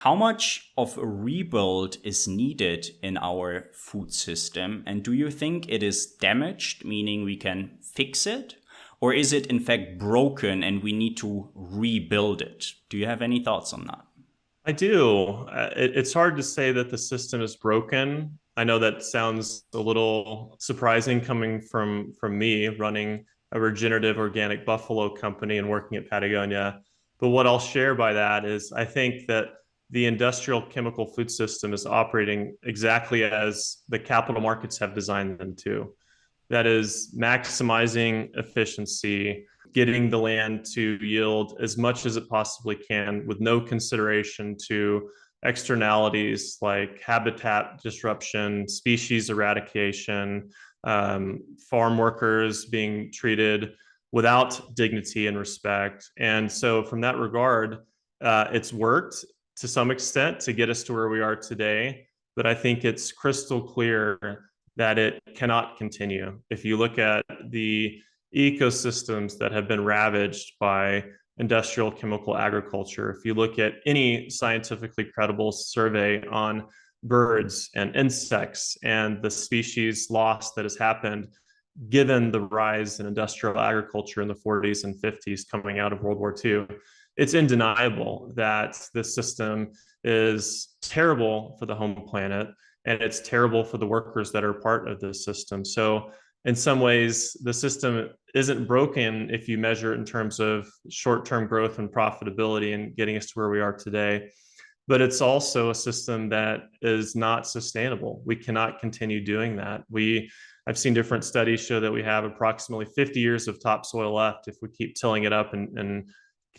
How much of a rebuild is needed in our food system? And do you think it is damaged, meaning we can fix it? Or is it in fact broken and we need to rebuild it? Do you have any thoughts on that? I do. It's hard to say that the system is broken. I know that sounds a little surprising coming from me running a regenerative organic buffalo company and working at Patagonia. But what I'll share by that is I think that the industrial chemical food system is operating exactly as the capital markets have designed them to. That is maximizing efficiency, getting the land to yield as much as it possibly can with no consideration to externalities like habitat disruption, species eradication, farm workers being treated without dignity and respect. And so, from that regard, it's worked to some extent to get us to where we are today. But I think it's crystal clear that it cannot continue. If you look at the ecosystems that have been ravaged by industrial chemical agriculture, if you look at any scientifically credible survey on birds and insects and the species loss that has happened given the rise in industrial agriculture in the 40s and 50s coming out of World War II, it's undeniable that this system is terrible for the home planet and it's terrible for the workers that are part of this system. So, in some ways, the system isn't broken if you measure it in terms of short term growth and profitability and getting us to where we are today. But it's also a system that is not sustainable. We cannot continue doing that. I've seen different studies show that we have approximately 50 years of topsoil left if we keep tilling it up and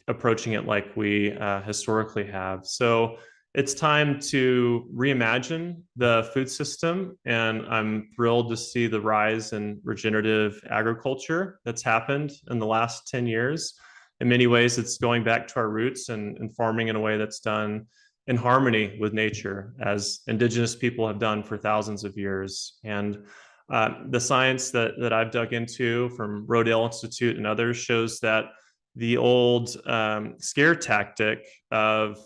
approaching it like we historically have. So it's time to reimagine the food system. And I'm thrilled to see the rise in regenerative agriculture that's happened in the last 10 years. In many ways, it's going back to our roots and farming in a way that's done in harmony with nature, as indigenous people have done for thousands of years. And the science that I've dug into from Rodale Institute and others shows that the old scare tactic of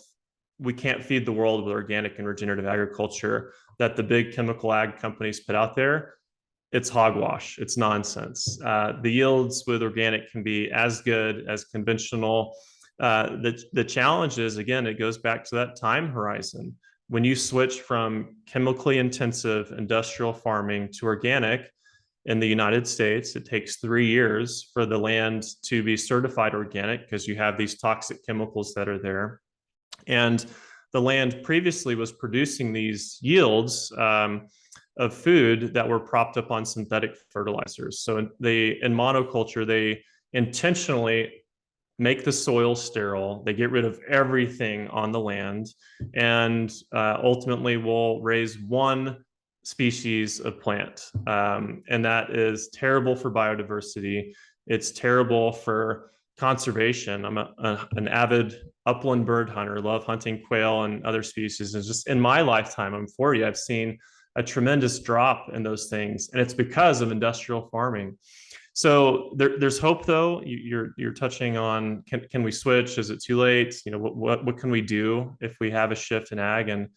we can't feed the world with organic and regenerative agriculture that the big chemical ag companies put out there, it's hogwash. It's nonsense. The yields with organic can be as good as conventional. The challenge is, again, it goes back to that time horizon. When you switch from chemically intensive industrial farming to organic in the United States, it takes 3 years for the land to be certified organic because you have these toxic chemicals that are there. And the land previously was producing these yields of food that were propped up on synthetic fertilizers. So in monoculture, they intentionally make the soil sterile. They get rid of everything on the land, and ultimately will raise one species of plant. And that is terrible for biodiversity. It's terrible for conservation. I'm an avid upland bird hunter, love hunting quail and other species. And just in my lifetime, I'm 40, I've seen a tremendous drop in those things. And it's because of industrial farming. So there's hope, though. You're touching on can we switch? Is it too late? What can we do if we have a shift in ag? And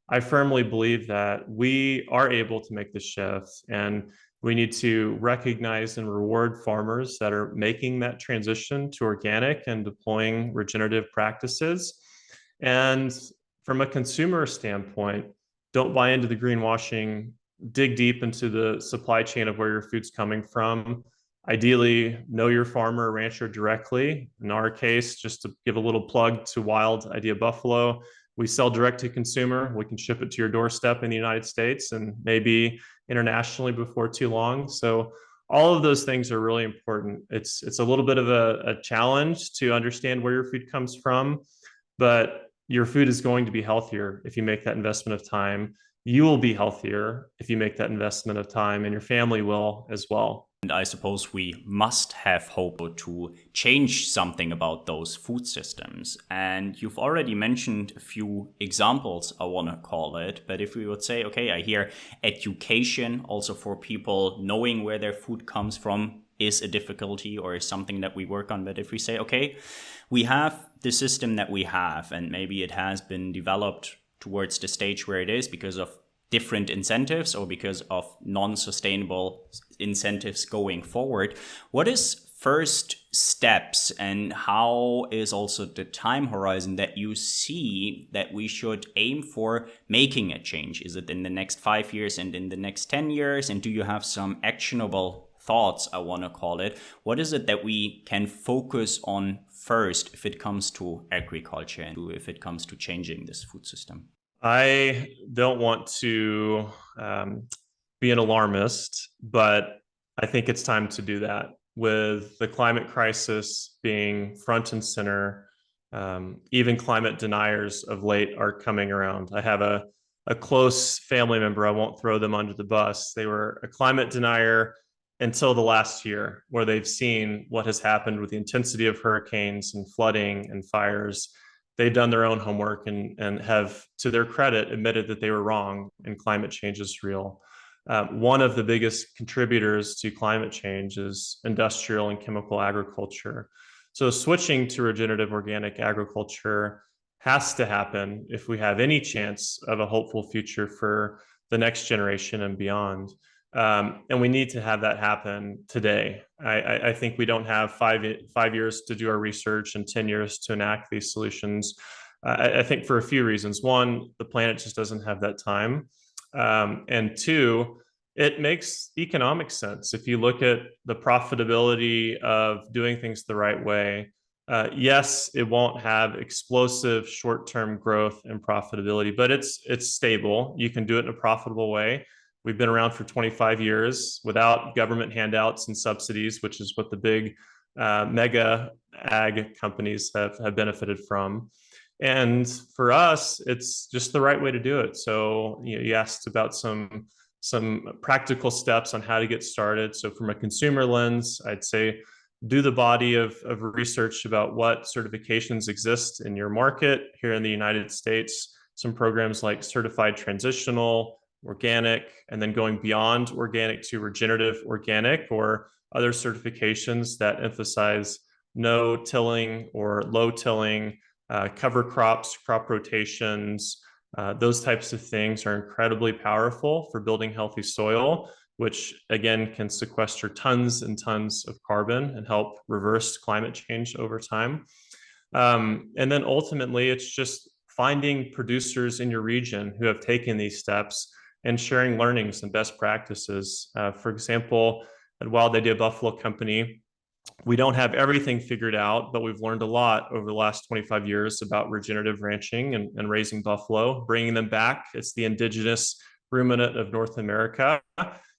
I firmly believe that we are able to make the shift, and we need to recognize and reward farmers that are making that transition to organic and deploying regenerative practices. And from a consumer standpoint, don't buy into the greenwashing. Dig deep into the supply chain of where your food's coming from. Ideally, know your farmer or rancher directly. In our case, just to give a little plug to Wild Idea Buffalo, we sell direct to consumer. We can ship it to your doorstep in the United States and maybe internationally before too long. So all of those things are really important. It's a little bit of a challenge to understand where your food comes from, but your food is going to be healthier if you make that investment of time. You will be healthier if you make that investment of time, and your family will as well. And I suppose we must have hope to change something about those food systems. And you've already mentioned a few examples, I want to call it. But if we would say, okay, I hear education also for people knowing where their food comes from is a difficulty or is something that we work on. But if we say, okay, we have the system that we have, and maybe it has been developed towards the stage where it is because of different incentives or because of non-sustainable incentives going forward, what is first steps and how is also the time horizon that you see that we should aim for making a change? Is it in the next 5 years and in the next 10 years? And do you have some actionable thoughts, I want to call it? What is it that we can focus on first if it comes to agriculture and if it comes to changing this food system? I don't want to be an alarmist, but I think it's time to do that. With the climate crisis being front and center, even climate deniers of late are coming around. I have a close family member, I won't throw them under the bus. They were a climate denier until the last year, where they've seen what has happened with the intensity of hurricanes and flooding and fires. They've done their own homework and have, to their credit, admitted that they were wrong and climate change is real. One of the biggest contributors to climate change is industrial and chemical agriculture. So switching to regenerative organic agriculture has to happen if we have any chance of a hopeful future for the next generation and beyond. And we need to have that happen today. I think we don't have five years to do our research and 10 years to enact these solutions. I think for a few reasons. One, the planet just doesn't have that time. And two, it makes economic sense. If you look at the profitability of doing things the right way, yes, it won't have explosive short-term growth and profitability, but it's stable. You can do it in a profitable way. We've been around for 25 years without government handouts and subsidies, which is what the big mega ag companies have benefited from. And for us, it's just the right way to do it. So you asked about some practical steps on how to get started. So from a consumer lens, I'd say do the body of research about what certifications exist in your market. Here in the United States, some programs like Certified Transitional, Organic, and then going beyond organic to regenerative organic, or other certifications that emphasize no tilling or low tilling, cover crops, crop rotations. Those types of things are incredibly powerful for building healthy soil, which again can sequester tons and tons of carbon and help reverse climate change over time. And then ultimately, it's just finding producers in your region who have taken these steps and sharing learnings and best practices. For example, at Wild Idea Buffalo Company, we don't have everything figured out, but we've learned a lot over the last 25 years about regenerative ranching and raising buffalo, bringing them back. It's the indigenous ruminant of North America.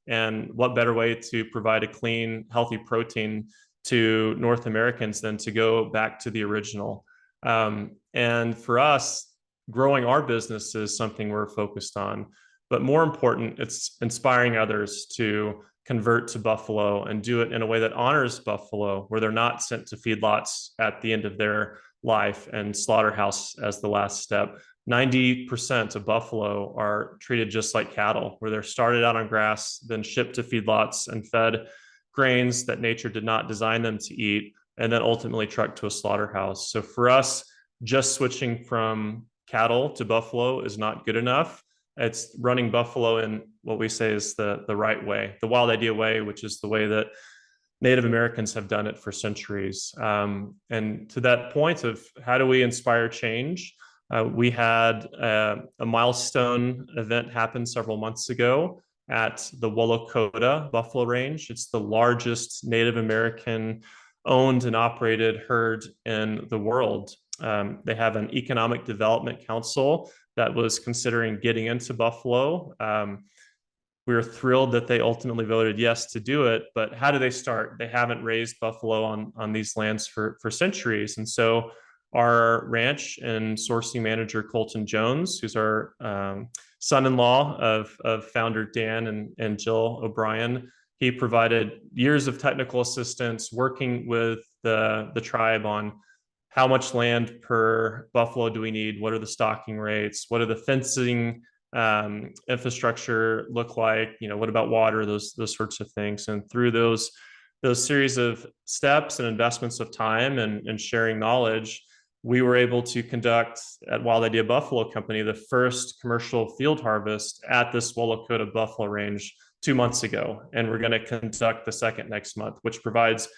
And what better way to provide a clean, healthy protein to North Americans than to go back to the original? And for us, growing our business is something we're focused on. But more important, it's inspiring others to convert to buffalo and do it in a way that honors buffalo, where they're not sent to feedlots at the end of their life and slaughterhouse as the last step. 90% of buffalo are treated just like cattle, where they're started out on grass, then shipped to feedlots and fed grains that nature did not design them to eat, and then ultimately trucked to a slaughterhouse. So for us, just switching from cattle to buffalo is not good enough. It's running buffalo in what we say is the right way, the Wild Idea way, which is the way that Native Americans have done it for centuries. And to that point of how do we inspire change, we had a milestone event happen several months ago at the Woolakota Buffalo Range. It's the largest Native American owned and operated herd in the world. They have an economic development council that was considering getting into buffalo. We were thrilled that they ultimately voted yes to do it, but how do they start? They haven't raised buffalo on these lands for centuries. And so our ranch and sourcing manager, Colton Jones, who's our son-in-law of founder Dan and Jill O'Brien, he provided years of technical assistance working with the tribe on how much land per buffalo do we need? What are the stocking rates? What are the fencing infrastructure look like? What about water? Those sorts of things. And through those those series of steps and investments of time and sharing knowledge, we were able to conduct at Wild Idea Buffalo Company the first commercial field harvest at this Wallakota buffalo range 2 months ago. And we're going to conduct the second next month, which provides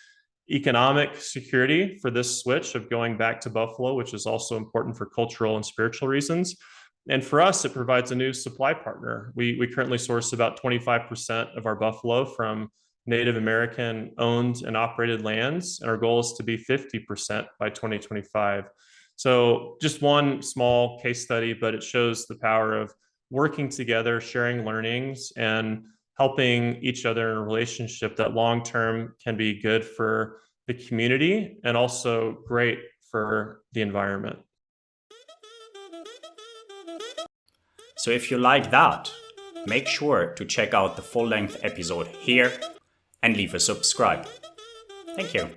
economic security for this switch of going back to buffalo, which is also important for cultural and spiritual reasons. And for us, it provides a new supply partner. We currently source about 25% of our buffalo from Native American owned and operated lands, and our goal is to be 50% by 2025. So just one small case study, but it shows the power of working together, sharing learnings, and helping each other in a relationship that long-term can be good for the community and also great for the environment. So if you like that, make sure to check out the full-length episode here and leave a subscribe. Thank you.